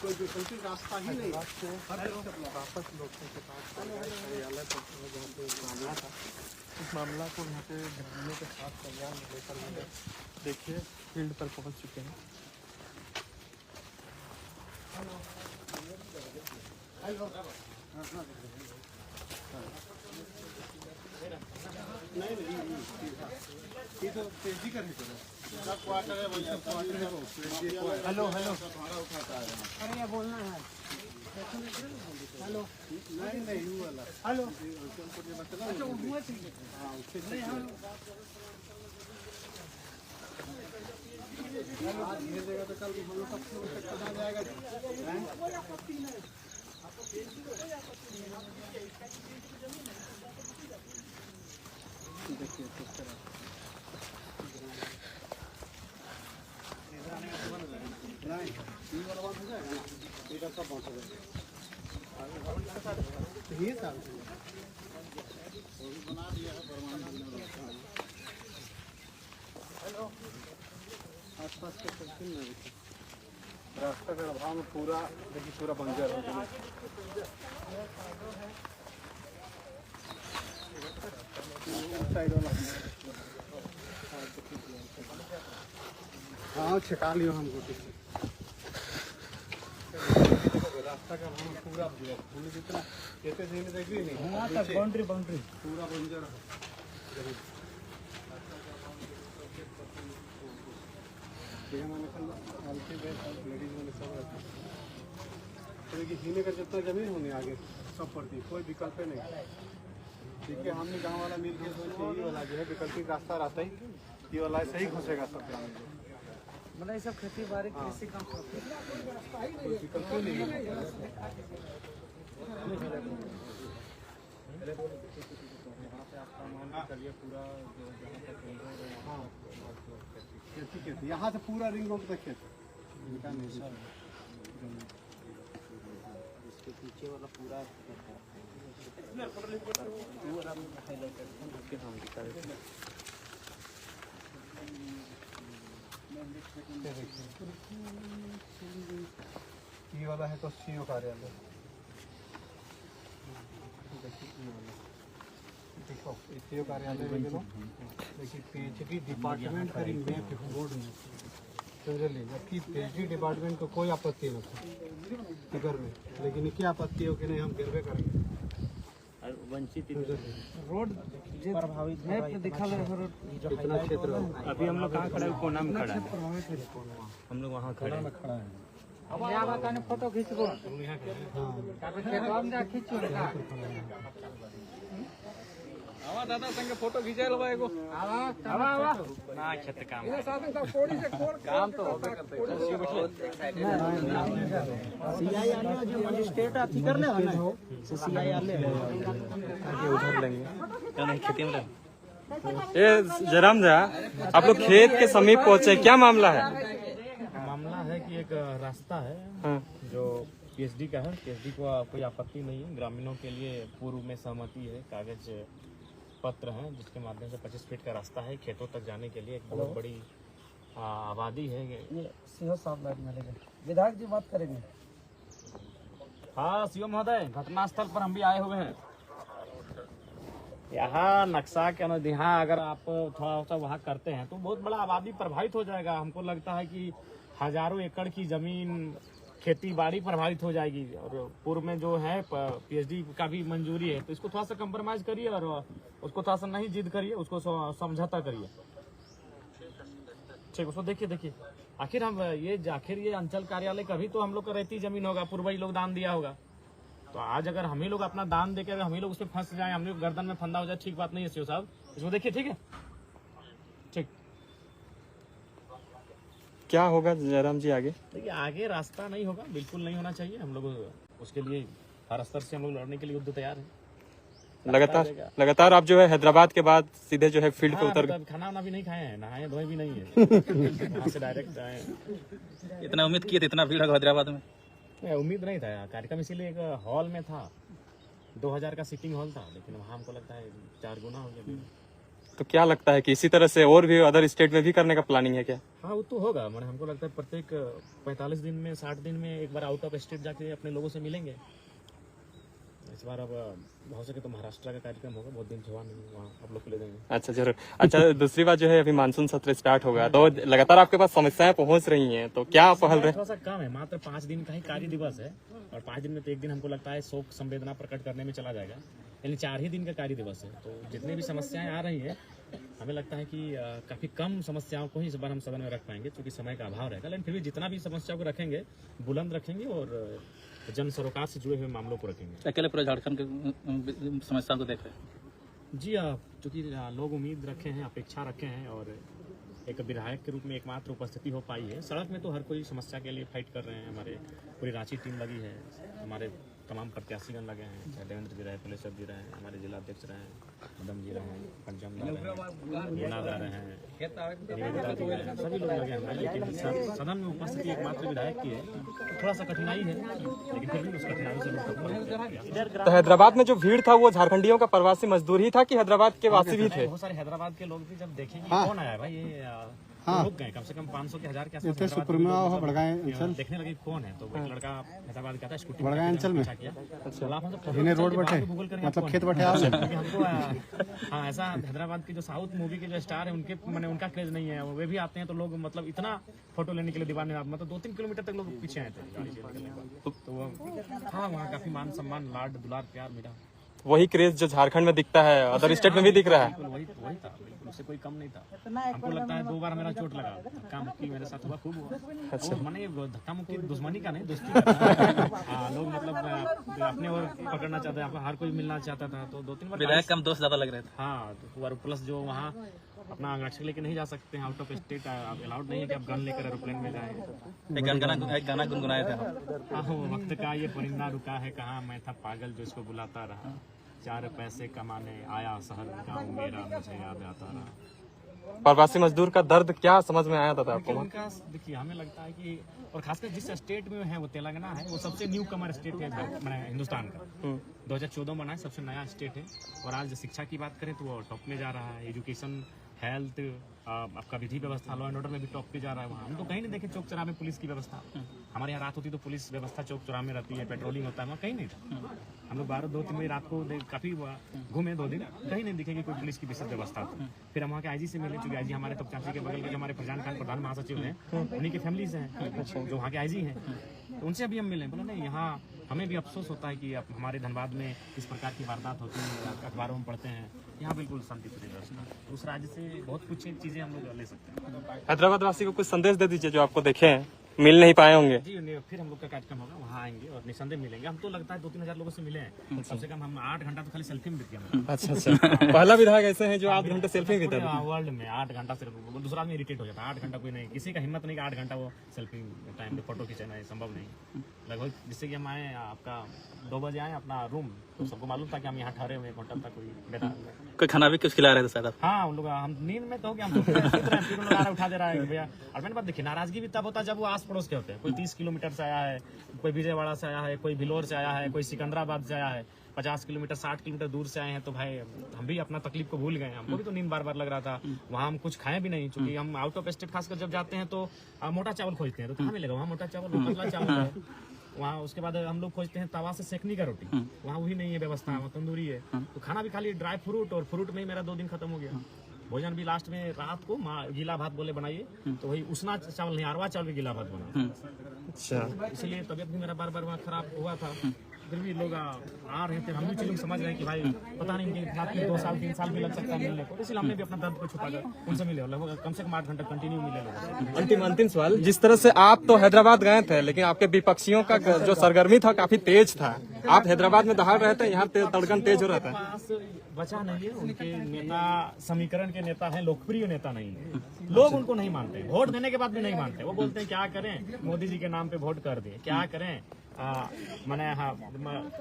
कोई वैकल्पिक रास्ता ही नहीं। इस मामला को यहाँ पे घटनाओं के साथ संज्ञान में लेकर देखिए फील्ड पर पहुँच चुके हैं। नहीं ये तो तेजी का क्वार्टर है। हेलो हेलो अरे ये बोलना है। हेलो नहीं वो वाला हेलो अच्छा हुआ ठीक है। हाँ उससे ये जगह तो कल हम लोग सब आ जाएगा। देखिए किस तरह नहीं ये वाला बात हो जाएगा ना। ये सब बात हो जाएगा। ये साल बना दिया है हेलो आसपास के सब रास्ता का अभाव में पूरा देखिए पूरा बंजर हो गया। साइड वाला हाँ छिका लियो हमको रास्ता का हम पूरा जितना कहते थे देख रही नहीं वहाँ तक बाउंड्री पूरा बंजर जीने का जितना जमीन होने आगे सब पड़ती कोई विकल्प नहीं। ठीक है हमने गाँव वाला मिल के सोचे ये वाला जो है वैकल्पिक रास्ता रहता ही ये वाला सही घुसेगा सब गाँव में। मतलब ये सब खेती बाड़ी कृषि काम विकल्प नहीं है। खेती यहाँ से पूरा रिंग रोड तक खेती इसके पीछे वाला पूरा ये वाला है तो सीओ कार्यालय। देखो सीओ कार्यालय देखिए पीएचडी डिपार्टमेंट का बोर्ड में समझलिए जबकि पीएचडी डिपार्टमेंट को कोई आपत्ति नहीं था नगर में, लेकिन क्या आपत्ति हो कि नहीं हम गिरवे करेंगे वंचित रोड प्रभावित दिखा कितना क्षेत्र। अभी हम लोग कहाँ खड़ा है? कोना में खड़ा है। हम लोग वहाँ खड़े हैं। फोटो खींचो आवा दादा संगे फोटो खींचे लो एगो आवा आवा ना खेत काम काम तो होबे करते सीआई आने जो मजिस्ट्रेट अथी करने है ना से सीआई आले आगे उधर लेंगे क्या नहीं खेती में ये जयराम जा आप लोग खेत के समीप पहुँचे, क्या मामला है? मामला है कि एक रास्ता है हाँ। जो पीएचडी का है। पीएचडी को कोई आपत्ति नहीं है। ग्रामीणों के लिए पूर्व में सहमति है, कागज पत्र हैं जिसके माध्यम से 25 फीट का रास्ता है खेतों तक जाने के लिए। एक बहुत बड़ी आबादी है। ये सीओ साहब बैठ में लेंगे, विधायक जी बात करेंगे। हाँ सीओ महोदय, घटनास्थल पर हम भी आए हुए हैं। यहाँ नक्शा के अनुसार यहाँ अगर आप थोड़ा सा वहाँ करते हैं तो बहुत बड़ा आबादी प्रभावित हो जाएगा। हमको लगता है कि हजारों एकड़ की जमीन खेती बाड़ी प्रभावित हो जाएगी। और पूर्व में जो है पीएचडी का भी मंजूरी है, तो इसको थोड़ा सा कंप्रोमाइज करिए और उसको थोड़ा सा नहीं जिद करिए, उसको समझौता करिए। ठीक, उसको देखिए आखिर ये अंचल कार्यालय कभी तो हम लोग का रहती जमीन होगा, पूर्वज लोग दान दिया होगा। तो आज अगर हम ही लोग अपना दान देकर हम ही लोग उस पर फंस जाए, हम लोग गर्दन में फंदा हो जाए, ठीक बात नहीं है सीओ साहब। इसको देखिए, ठीक है? ठीक। क्या होगा जयराम जी आगे? देखिए आगे रास्ता नहीं होगा, बिल्कुल नहीं होना चाहिए। हम लोग उसके लिए हर स्तर से हम लोग लड़ने के लिए युद्ध तैयार हैं। लगातार आप जो है हैदराबाद के बाद सीधे जो है फील्ड पे उतर गए। खाना वाना भी नहीं खाए हैं, नहाए धोए भी नहीं है। वहाँ से डायरेक्ट आए। इतना उम्मीद किए थे इतना भीड़ होगा हैदराबाद में? उम्मीद नहीं था। कार्यक्रम इसीलिए एक हॉल में था, 2000 का सीटिंग हॉल था, लेकिन वहाँ हमको लगता है 4 गुना हो गया। तो क्या लगता है कि इसी तरह से और भी अदर स्टेट में भी करने का प्लानिंग है क्या? हाँ वो तो होगा, मैंने हमको लगता है प्रत्येक 45 दिन में 60 दिन में एक बार आउट ऑफ स्टेट जाके अपने लोगों से मिलेंगे। इस बार अब हो सके तो महाराष्ट्र का कार्यक्रम होगा, बहुत दिन से हुआ नहीं, वहाँ आप लोग को ले देंगे। अच्छा जरूर। अच्छा दूसरी बात जो है, अभी मानसून सत्र स्टार्ट हो गया तो लगातार आपके पास समस्याएं पहुंच रही हैं, तो क्या पहल रहे? थोड़ा सा कम है, मात्र 5 दिन का ही कार्य दिवस है और 5 दिन में तो एक दिन हमको लगता है शोक संवेदना प्रकट करने में चला जाएगा, यानी 4 ही दिन का कार्य दिवस है। तो जितने भी समस्याएं आ रही हैं हमें लगता है कि काफी कम समस्याओं को ही इस बार हम सदन में रख पाएंगे, क्योंकि समय का अभाव रहेगा। लेकिन फिर भी जितना भी समस्याओं को रखेंगे बुलंद रखेंगे और जन सरोकार से जुड़े हुए मामलों को रखेंगे। अकेले पूरे झारखंड के समस्याओं को देख रहे हैं? जी चूँकि लोग उम्मीद रखे हैं, अपेक्षा रखे हैं और एक विधायक के रूप में एकमात्र उपस्थिति हो पाई है। सड़क में तो हर कोई समस्या के लिए फाइट कर रहे हैं, हमारे पूरी रांची टीम लगी है, हमारे तमाम प्रत्याशीगण लगे हैं, चाहे देवेंद्र जी रहे, पुलिस जी रहे, हमारे जिला अध्यक्ष रहे, मदम जी रहे, पंचम जी रहे, मीना जा रहे हैं, निवेदिता जी रहे, सभी लोग लगे हैं। लेकिन सदन में उपस्थिति एकमात्र विधायक की है, तो थोड़ा सा कठिनाई है, लेकिन फिर भी उस कठिनाई से तो हैदराबाद में जो भीड़ था वो झारखंडियों का प्रवासी मजदूर ही था कि हैदराबाद के वासी भी थे? बहुत सारे हैदराबाद के लोग भी जब देखेंगे कौन आया भाई, ये लोग गए कम से कम 500 के 1000 के आसपास देखने लगे कौन है। तो एक लड़का हैदराबाद का था, स्कूटी अंचल में रोड बैठे मतलब खेत बैठे हमको हाँ ऐसा हैदराबाद के जो साउथ मूवी के जो स्टार है उनके मैंने उनका क्रेज नहीं है, वे भी आते हैं तो लोग मतलब इतना फोटो लेने के लिए दीवाने, मतलब 2-3 किलोमीटर तक लोग पीछे आए थे। तो हाँ वहाँ काफी मान सम्मान, लाड दुलार, प्यार मिला। वही क्रेज जो झारखंड में दिखता है अदर स्टेट में भी दिख रहा है? वही था, उससे कोई कम नहीं था। हमको लगता है 2 बार मेरा चोट लगा, धक्का मुक्की मेरे साथ हुआ, खूब हुआ। अच्छा मैंने धक्का मुक्की दुश्मनी का नहीं, दोस्ती का। लोग मतलब अपने और पकड़ना चाहते हैं, हर कोई मिलना चाहता था, तो 2-3 बार विधायक कम दोस्त ज्यादा लग रहे थे। हाँ तो प्लस जो वहाँ अपना अंगरक्षक लेके नहीं जा सकते हैं, आउट ऑफ स्टेट अलाउड नहीं है कि आप गन लेकर एरोप्लेन में जाएं। एक गाना गुनगुनाए थे। वक्त का ये परिंदा रुका है कहाँ, मैं था पागल जो इसको बुलाता रहा, 4 पैसे कमाने आया शहर गाँव मेरा, मुझे याद आता रहा। प्रवासी मजदूर का दर्द क्या समझ में आया था आपको? उनका देखिए हमें लगता है कि और खासकर जिस स्टेट में है वो तेलंगाना है, वो सबसे न्यू कमर स्टेट है हिंदुस्तान का। 2014 में बना है, सबसे नया स्टेट है। और आज शिक्षा की बात करें तो वो टॉप में जा रहा है, एजुकेशन, हेल्थ, आपका विधि व्यवस्था, लॉ एंड ऑर्डर में भी टॉप पे जा रहा है। वहाँ हम तो कहीं नहीं देखे चौक चौराहे में पुलिस की व्यवस्था। हमारे यहाँ रात होती तो पुलिस व्यवस्था चौक चौराहे में रहती है, पेट्रोलिंग होता है, वहाँ कहीं नहीं था। हम लोग 12-2-3 बजे रात को काफी घूमे 2 दिन, कहीं नहीं दिखेगी कोई पुलिस की विशेष व्यवस्था। फिर हम वहाँ के आईजी से मिले, चूंकि आईजी हमारे तपचांसी के बगल के जो हमारे फरजान खान प्रधान महासचिव हैं, उन्हीं की फैमिली से हैं जो वहाँ के आईजी हैं, तो उनसे अभी हम मिले। बोले नहीं, यहाँ हमें भी अफसोस होता है कि अब हमारे धनबाद में इस प्रकार की वारदात होती है, अखबारों में पढ़ते हैं, यहाँ बिल्कुल शांति प्रिय व्यवस्था। उस राज्य से बहुत कुछ चीजें हम लोग ले सकते हैं। हैदराबाद वासी को कुछ संदेश दे दीजिए जो आपको देखे हैं, मिल नहीं पाए होंगे। जी फिर हम लोग का कार्यक्रम होगा, वहाँ आएंगे और निसंदेह मिलेंगे। हम तो लगता है 2-3 हजार लोगों से मिले हैं, कम से कम हम 8 घंटा तो खाली सेल्फी में बीत गया। अच्छा पहला विधायक ऐसे हैं जो 8 घंटे सेल्फी में बिता वर्ल्ड में 8 घंटा सिर्फ, दूसरा आदमी इरिटेट हो जाता है। 8 घंटा कोई नहीं, किसी का हिम्मत नहीं कि 8 घंटा वो सेल्फी टाइम पे फोटो खींचना है, संभव नहीं। लगभग जिससे कि हम आए आपका 2 बजे आए अपना रूम, तो सबको मालूम था कि हम यहाँ ठहरे हुए होटल था, कोई खाना भी कुछ खिला रहे थे शायद? हाँ उन लोग, हम नींद में कहो कि हम फिर उन लोग उठा दे रहा है भैया। और मैंने बात देखी, नाराजगी भी तब होता है जब वो आस पड़ोस के होते हैं। कोई 30 किलोमीटर से आया है, कोई विजयवाड़ा से आया है, कोई भिलोर से आया है, कोई सिकंदराबाद से आया है, 50 किलोमीटर 60 किलोमीटर दूर से आए हैं, तो भाई हम भी अपना तकलीफ को भूल गए। हमको भी तो नींद बार लग रहा था। वहाँ हम कुछ खाए भी नहीं, क्योंकि हम आउट ऑफ स्टेट खासकर जब जाते हैं तो मोटा चावल खोजते हैं, तो कहाँ मिलेगा? वहाँ मोटा चावल, पतला चावल है वहाँ। उसके बाद हम लोग खोजते हैं तवा से सेकने का रोटी, वहाँ वही नहीं है व्यवस्था, वहाँ तंदूरी है। तो खाना भी खाली ड्राई फ्रूट, और फ्रूट में ही मेरा 2 दिन खत्म हो गया। भोजन भी लास्ट में रात को गीला भात बोले बनाइए, तो वही उसना चावल नहीं, अरवा चावल भी गीला भात बना। अच्छा इसलिए तबियत भी मेरा बार वहाँ खराब हुआ था। फिर भी लोग आ रहे थे, हम भी चीज़ों समझ रहे हैं कि भाई पता नहीं कि रात में 2 साल 3 साल भी लग सकता है मिलने को, इसलिए हमने भी अपना दर्द को छुपा कर उनसे मिले। लगभग कम से कम 8 घंटे कंटिन्यू मिले लोगों से। अंतिम सवाल, जिस तरह से आप तो हैदराबाद गए थे, लेकिन आपके विपक्षियों का जो सरगर्मी था काफी तेज था। आप हैदराबाद में दहाड़ रहे थे, यहाँ तड़कन तेज हो रहा था। पास बचा नहीं है, उनके नेता समीकरण के नेता हैं, लोकप्रिय नेता नहीं है। लोग उनको नहीं मानते, वोट देने के बाद भी नहीं मानते। वो बोलते हैं क्या करें, मोदी जी के नाम पे वोट कर दिए, क्या करें, मैंने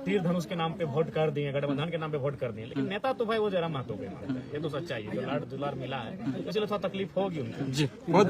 तीर धनुष के नाम पे वोट कर दिए, गठबंधन के नाम पे वोट कर दिए। लेकिन नेता तो भाई वो जरा महतो के मानते हैं, ये तो सच्चाई है। जो लाड़ दुलार मिला है, इसलिए थोड़ा तकलीफ होगी उनको। जी बहुत